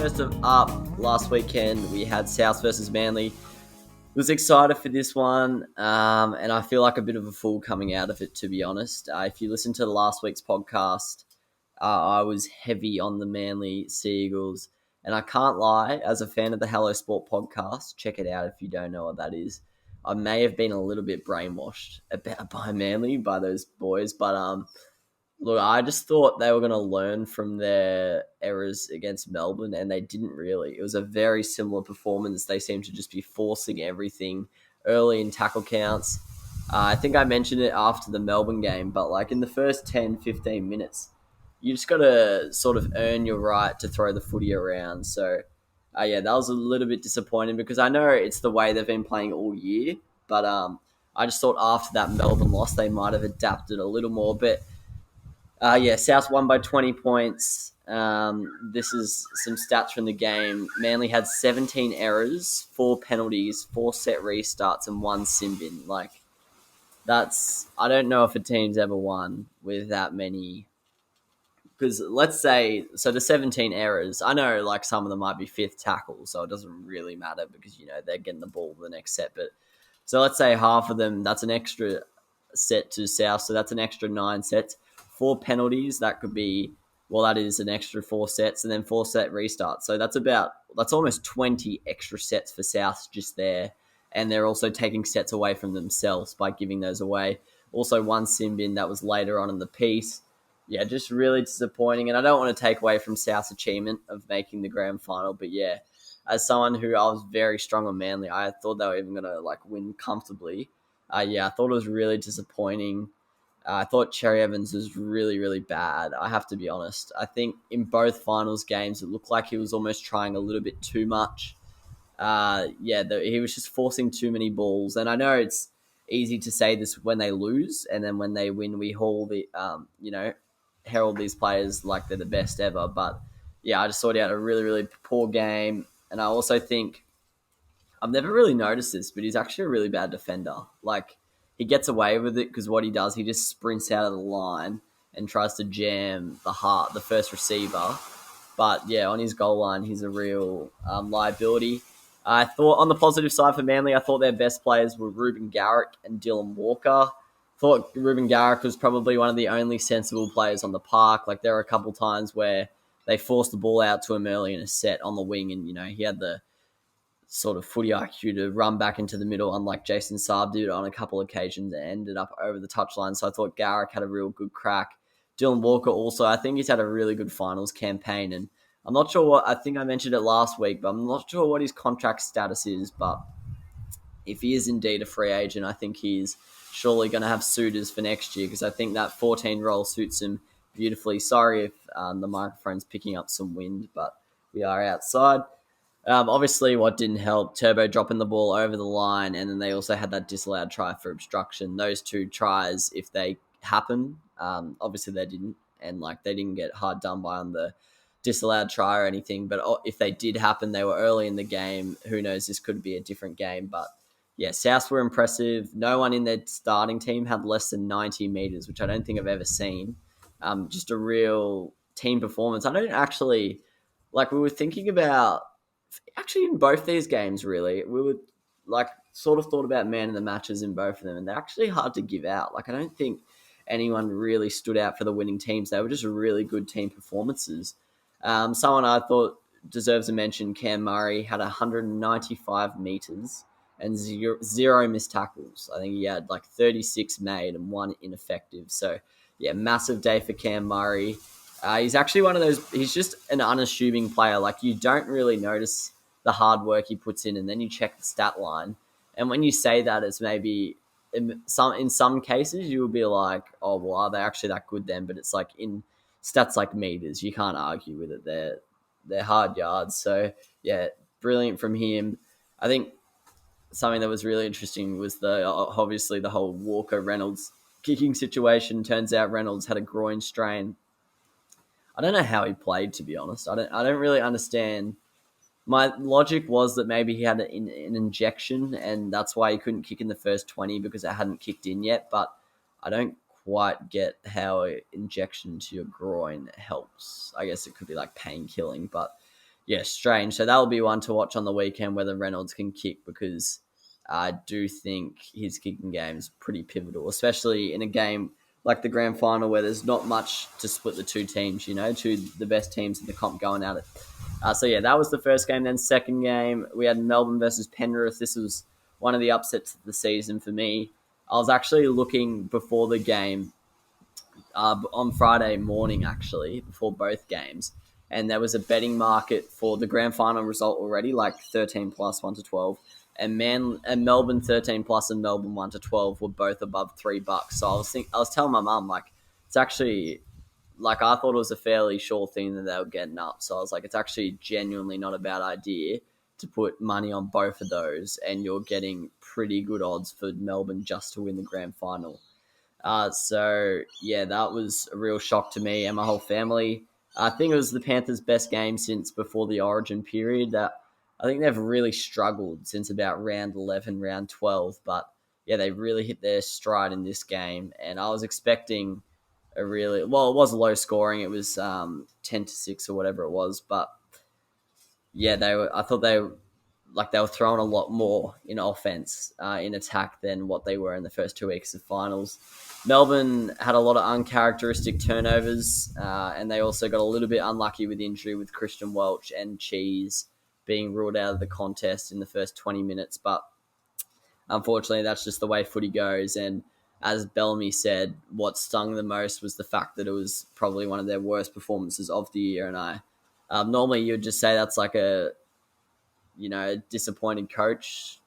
First up, last weekend we had South versus Manly. Was excited for this one, and I feel like a bit of a fool coming out of it, to be honest. If you listen to last week's podcast, I was heavy on the Manly Sea Eagles, and I can't lie, as a fan of the Hello Sport podcast, check it out if you don't know what that is. I may have been a little bit brainwashed by Manly, by those boys, but look, I just thought they were going to learn from their errors against Melbourne, and they didn't really. It was a very similar performance. They seemed to just be forcing everything early in tackle counts. I think I mentioned it after the Melbourne game, but like in the first 10, 15 minutes, you just got to sort of earn your right to throw the footy around. So, yeah, that was a little bit disappointing because I know it's the way they've been playing all year, but I just thought after that Melbourne loss, they might have adapted a little more. But South won by 20 points. This is some stats from the game. Manly had 17 errors, 4 penalties, 4 set restarts, and 1 sin bin. Like, I don't know if a team's ever won with that many. Because let's say, so the 17 errors, I know like some of them might be fifth tackle, so it doesn't really matter because, they're getting the ball the next set. But so let's say half of them, that's an extra set to South, so that's an extra 9 sets. 4 penalties, that could be, that is an extra 4 sets, and then 4 set restarts. So that's almost 20 extra sets for South just there. And they're also taking sets away from themselves by giving those away. Also 1 sin bin that was later on in the piece. Yeah, just really disappointing. And I don't want to take away from South's achievement of making the grand final, but yeah, as someone who I was very strong on Manly, I thought they were even going to win comfortably. I thought it was really disappointing. I thought Cherry Evans was really, really bad. I have to be honest. I think in both finals games, it looked like he was almost trying a little bit too much. He was just forcing too many balls. And I know it's easy to say this when they lose, and then when they win, we herald these players like they're the best ever. But yeah, I just thought he had a really, really poor game. And I also think I've never really noticed this, but he's actually a really bad defender. Like, he gets away with it because what he does, he just sprints out of the line and tries to jam the first receiver. But yeah, on his goal line, he's a real liability. I thought on the positive side for Manly, I thought their best players were Ruben Garrick and Dylan Walker. Thought Ruben Garrick was probably one of the only sensible players on the park. Like, there were a couple times where they forced the ball out to him early in a set on the wing, and he had the sort of footy IQ to run back into the middle, unlike Jason Saab did on a couple of occasions and ended up over the touchline. So I thought Garrick had a real good crack. Dylan Walker also, I think he's had a really good finals campaign, and I'm not sure I think I mentioned it last week, but I'm not sure what his contract status is, but if he is indeed a free agent, I think he's surely going to have suitors for next year because I think that 14 role suits him beautifully. Sorry if the microphone's picking up some wind, but we are outside. Obviously, what didn't help, Turbo dropping the ball over the line, and then they also had that disallowed try for obstruction. Those 2 tries, if they happen, obviously they didn't, and they didn't get hard done by on the disallowed try or anything. But if they did happen, they were early in the game. Who knows? This could be a different game. But yeah, Souths were impressive. No one in their starting team had less than 90 meters, which I don't think I've ever seen. Just a real team performance. I don't actually we were thinking about. Actually, in both these games, really, we would sort of thought about man of the matches in both of them, and they're actually hard to give out. I don't think anyone really stood out for the winning teams. They were just really good team performances. Someone I thought deserves a mention, Cam Murray, had 195 meters and zero missed tackles. I think he had 36 made and 1 ineffective. So, yeah, massive day for Cam Murray. He's actually one of those, he's just an unassuming player. You don't really notice the hard work he puts in, and then you check the stat line. And when you say that, it's maybe, in some cases, you will be like, oh, well, are they actually that good then? But it's in stats like meters, you can't argue with it. They're hard yards. So, yeah, brilliant from him. I think something that was really interesting was obviously the whole Walker-Reynolds kicking situation. Turns out Reynolds had a groin strain. I don't know how he played, to be honest. I don't really understand. My logic was that maybe he had an injection, and that's why he couldn't kick in the first 20 because it hadn't kicked in yet. But I don't quite get how an injection to your groin helps. I guess it could be pain killing, but Yeah, strange. So that'll be one to watch on the weekend whether Reynolds can kick, because I do think his kicking game is pretty pivotal, especially in a game like the grand final where there's not much to split the two teams, two the best teams in the comp going at it. So yeah, that was the first game. Then second game, we had Melbourne versus Penrith. This was one of the upsets of the season for me. I was actually looking before the game on Friday morning, actually, before both games. And there was a betting market for the grand final result already, like 13 plus 1 to 12. And Melbourne 13 plus and Melbourne 1 to 12 were both above $3. So I was telling my mum, like, it's actually, like, I thought it was a fairly sure thing that they were getting up. So I was like, it's actually genuinely not a bad idea to put money on both of those, and you're getting pretty good odds for Melbourne just to win the grand final. So yeah, that was a real shock to me and my whole family. I think it was the Panthers' best game since before the Origin period. That I think they've really struggled since about round 11, round 12. But yeah, they really hit their stride in this game, and I was expecting a really well. It was low scoring. It was 10-6 or whatever it was, but yeah, they were. I thought they were throwing a lot more in offense, in attack than what they were in the first 2 weeks of finals. Melbourne had a lot of uncharacteristic turnovers, and they also got a little bit unlucky with injury with Christian Welch and Cheese being ruled out of the contest in the first 20 minutes. But unfortunately, that's just the way footy goes. And as Bellamy said, what stung the most was the fact that it was probably one of their worst performances of the year. And normally you'd just say that's like a disappointed coach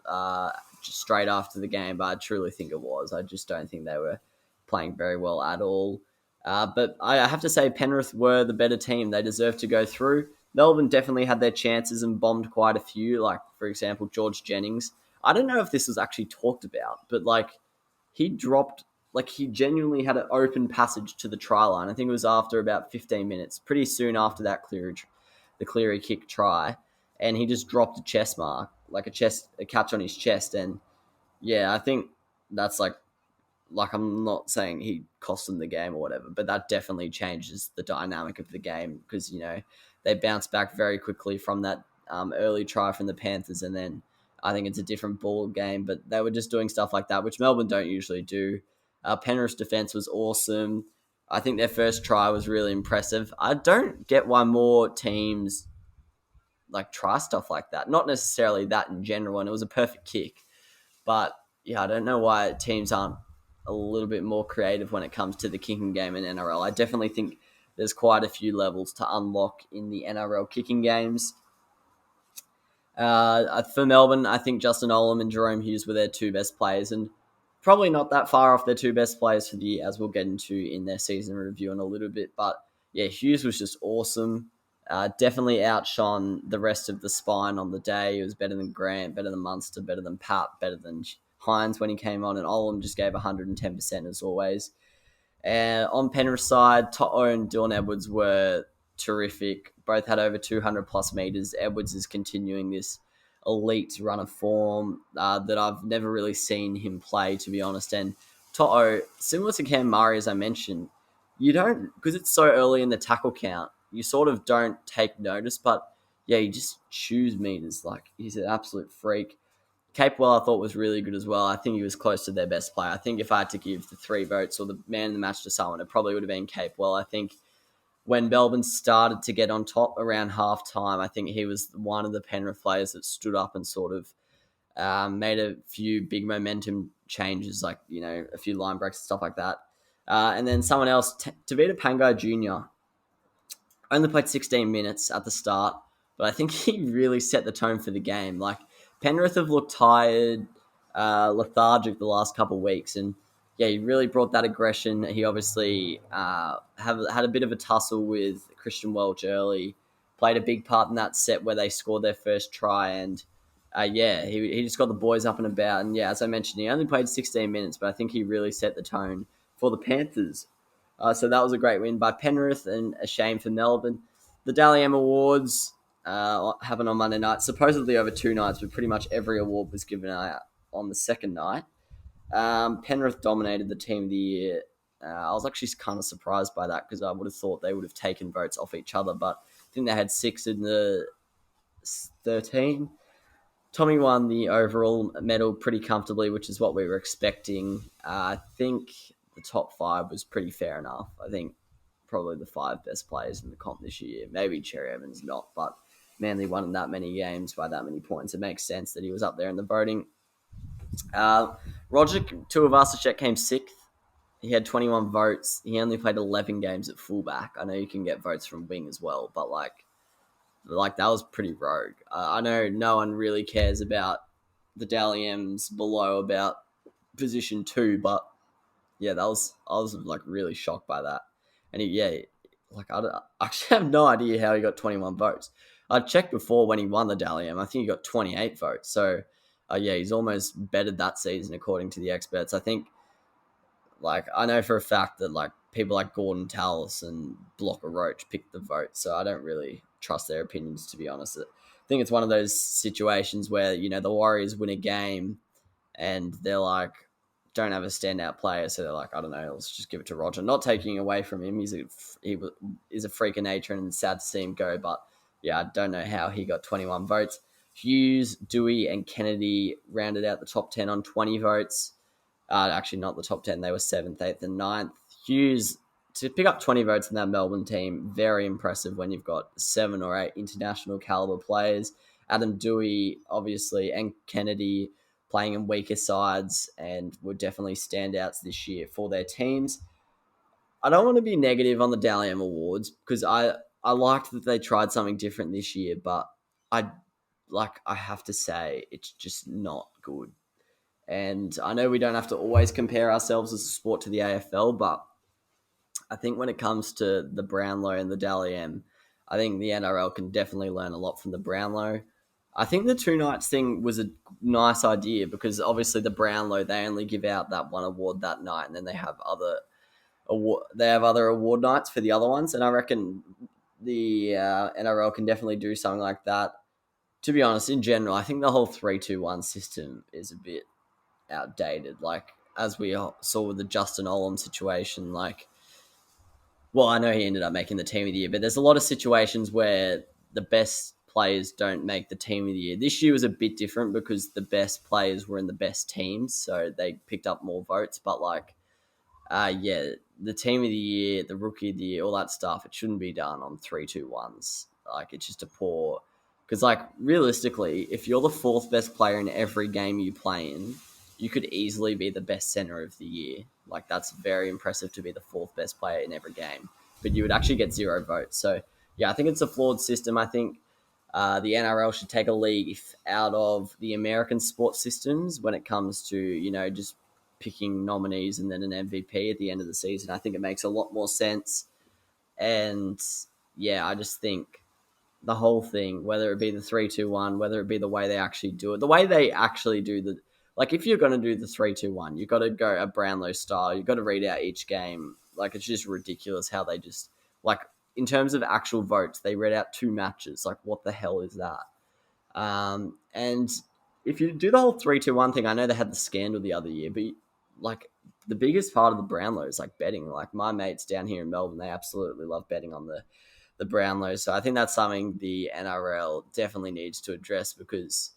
just straight after the game, but I truly think it was. I just don't think they were playing very well at all. But I have to say Penrith were the better team. They deserved to go through. Melbourne definitely had their chances and bombed quite a few, like, for example, George Jennings. I don't know if this was actually talked about, but, like, he genuinely had an open passage to the try line. I think it was after about 15 minutes, pretty soon after that the Cleary kick try, and he just dropped a chest mark, like a catch on his chest. And yeah, I think that's like I'm not saying he cost them the game or whatever, but that definitely changes the dynamic of the game, because they bounced back very quickly from that early try from the Panthers, and then I think it's a different ball game. But they were just doing stuff like that, which Melbourne don't usually do. Penrith's defense was awesome. I think their first try was really impressive. I don't get why more teams like try stuff like that. Not necessarily that in general, and it was a perfect kick. But yeah, I don't know why teams aren't a little bit more creative when it comes to the kicking game in NRL. I definitely think there's quite a few levels to unlock in the NRL kicking games. For Melbourne, I think Justin Olam and Jerome Hughes were their two best players, and probably not that far off their two best players for the year, as we'll get into in their season review in a little bit. But yeah, Hughes was just awesome. Definitely outshone the rest of the spine on the day. He was better than Grant, better than Munster, better than Pat, better than Hines when he came on, and Olam just gave 110% as always. And on Penrith side, Toto and Dylan Edwards were terrific. Both had over 200 plus meters. Edwards is continuing this elite run of form that I've never really seen him play, to be honest. And Toto, similar to Cam Murray, as I mentioned, you don't, because it's so early in the tackle count, you sort of don't take notice. But yeah, he just chews meters. Like, he's an absolute freak. Capewell, I thought, was really good as well. I think he was close to their best player. I think if I had to give the 3 votes or the man in the match to someone, it probably would have been Capewell. I think when Melbourne started to get on top around halftime, I think he was one of the Penrith players that stood up and sort of made a few big momentum changes, like, a few line breaks and stuff like that. And then someone else, Tavita Pangai Jr., only played 16 minutes at the start, but I think he really set the tone for the game. Like, Penrith have looked tired, lethargic the last couple of weeks, and yeah, he really brought that aggression. He obviously had a bit of a tussle with Christian Welch early, played a big part in that set where they scored their first try, and he just got the boys up and about. And yeah, as I mentioned, he only played 16 minutes, but I think he really set the tone for the Panthers. So that was a great win by Penrith, and a shame for Melbourne. The Dalliam Awards happened on Monday night, supposedly over 2 nights, but pretty much every award was given out on the second night. Penrith dominated the team of the year. I was actually kind of surprised by that, because I would have thought they would have taken votes off each other, but I think they had 6 in the 13. Tommy won the overall medal pretty comfortably, which is what we were expecting. I think the top 5 was pretty fair enough. I think probably the 5 best players in the comp this year. Maybe Cherry Evans not, but Manly won in that many games by that many points. It makes sense that he was up there in the voting. Roger Tuivasa-Sheck came 6th. He had 21 votes. He only played 11 games at fullback. I know you can get votes from wing as well, but like that was pretty rogue. I know no one really cares about the Dalliams below about position 2, but yeah, I was like really shocked by that. And I actually have no idea how he got 21 votes. I checked before when he won the Dalliam. I think he got 28 votes. So he's almost bettered that season according to the experts. I think, I know for a fact that people like Gordon Tallis and Blocker Roach picked the vote, so I don't really trust their opinions, to be honest. I think it's one of those situations where, the Warriors win a game and they're don't have a standout player, so they're I don't know, let's just give it to Roger. Not taking away from him, he is a freak of nature and it's sad to see him go, but yeah, I don't know how he got 21 votes. Hughes, Dewey and Kennedy rounded out the top 10 on 20 votes. Actually, not the top 10. They were 7th, 8th, and 9th. Hughes, to pick up 20 votes in that Melbourne team, very impressive when you've got 7 or 8 international caliber players. Adam Dewey, obviously, and Kennedy playing in weaker sides and were definitely standouts this year for their teams. I don't want to be negative on the Dalliam Awards because I liked that they tried something different this year, but I have to say it's just not good. And I know we don't have to always compare ourselves as a sport to the AFL, but I think when it comes to the Brownlow and the Dalliam, I think the NRL can definitely learn a lot from the Brownlow. I think the 2 nights thing was a nice idea because obviously the Brownlow, they only give out that one award that night and then they have other award nights for the other ones. And I reckon the NRL can definitely do something like that. To be honest, in general, I think the whole 3-2-1 system is a bit outdated. As we saw with the Justin Olam situation, I know he ended up making the team of the year, but there's a lot of situations where the best players don't make the team of the year. This year was a bit different because the best players were in the best teams, so they picked up more votes. But the team of the year, the rookie of the year, all that stuff, it shouldn't be done on 3-2-1s. It's just a poor. Because realistically, if you're the 4th best player in every game you play in, you could easily be the best center of the year. That's very impressive to be the 4th best player in every game. But you would actually get 0 votes. So, yeah, I think it's a flawed system. I think the NRL should take a leaf out of the American sports systems when it comes to, just picking nominees and then an MVP at the end of the season. I think it makes a lot more sense. And, yeah, I just think the whole thing, whether it be the 3-2-1, whether it be the way they actually do it, the way they actually do the... if you're going to do the 3-2-1, you've got to go a Brownlow style. You've got to read out each game. It's just ridiculous how they just... in terms of actual votes, they read out 2 matches. What the hell is that? And if you do the whole 3-2-1 thing, I know they had the scandal the other year, but, the biggest part of the Brownlow is, betting. My mates down here in Melbourne, they absolutely love betting on the Brownlow. So I think that's something the NRL definitely needs to address because...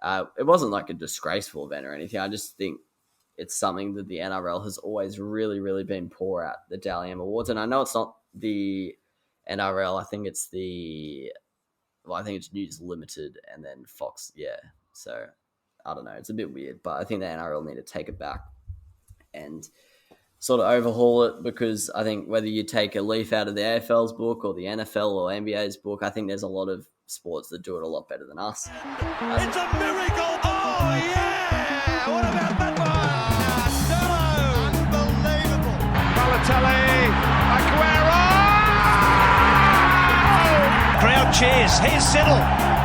it wasn't a disgraceful event or anything. I just think it's something that the NRL has always really, really been poor at, the Dalliam Awards. And I know it's not the NRL. I think it's News Limited and then Fox. Yeah. So I don't know. It's a bit weird, but I think the NRL need to take it back and sort of overhaul it because I think whether you take a leaf out of the AFL's book or the NFL or NBA's book, I think there's a lot of sports that do it a lot better than us. It's a miracle! Oh, yeah! What about that one? Unbelievable! Balotelli! Aguero! Crowd cheers. Here's Siddle.